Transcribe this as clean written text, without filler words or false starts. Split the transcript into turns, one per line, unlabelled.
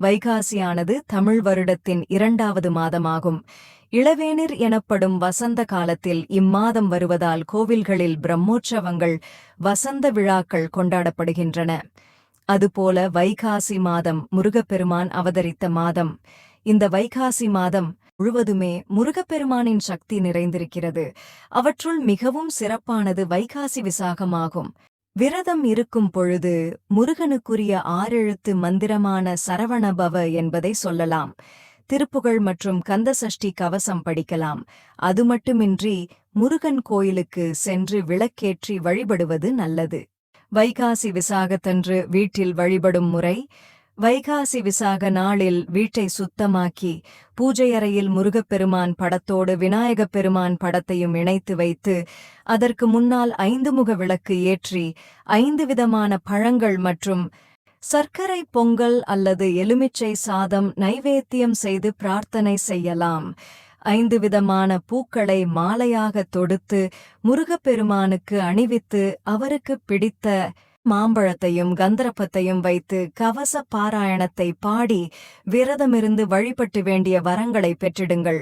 வைகாசியானது தமிழ் வருடத்தின் 2வது மாதமாகும். இளவேனிர் எனப்படும் வசந்த காலத்தில் இம்மாதம் வருவதால் கோவில்களில் பிரம்மோற்சவங்கள், வசந்த விழாக்கள் கொண்டாடப்படுகின்றன. அதுபோல வைகாசி மாதம் முருகப்பெருமான் அவதரித்த மாதம். இந்த வைகாசி மாதம் முழுவதுமே முருகப்பெருமானின் சக்தி நிறைந்திருக்கிறது. அவற்றுள் மிகவும் சிறப்பானது வைகாசி விசாகமாகும். விரதம் இருக்கும் பொழுது முருகனுக்குரிய 6 எழுத்து மந்திரமான சரவணபவ என்பதை சொல்லலாம். திருப்புகழ் மற்றும் கந்தசஷ்டி கவசம் படிக்கலாம். அது மட்டுமின்றி முருகன் கோயிலுக்கு சென்று விளக்கேற்றி வழிபடுவது நல்லது. வைகாசி விசாகத்தன்று வீட்டில் வழிபடும் முறை. வைகாசி விசாக நாளில் வீட்டை சுத்தமாக்கி பூஜையறையில் முருகப்பெருமான் படத்தோடு விநாயகப் பெருமான் படத்தையும் இணைத்து வைத்து அதற்கு முன்னால் 5 முக விளக்கு ஏற்றி 5 விதமான பழங்கள் மற்றும் சர்க்கரை பொங்கல் அல்லது எலுமிச்சை சாதம் நைவேத்தியம் செய்து பிரார்த்தனை செய்யலாம். 5 விதமான பூக்களை மாலையாக தொடுத்து முருகப்பெருமானுக்கு அணிவித்து அவருக்கு பிடித்த மாம்பழத்தையும் கந்தரப்பத்தையும் வைத்து கவச பாராயணத்தை பாடி விரதமிருந்து வழிபட்டு வேண்டிய வரங்களை பெற்றிடுங்கள்.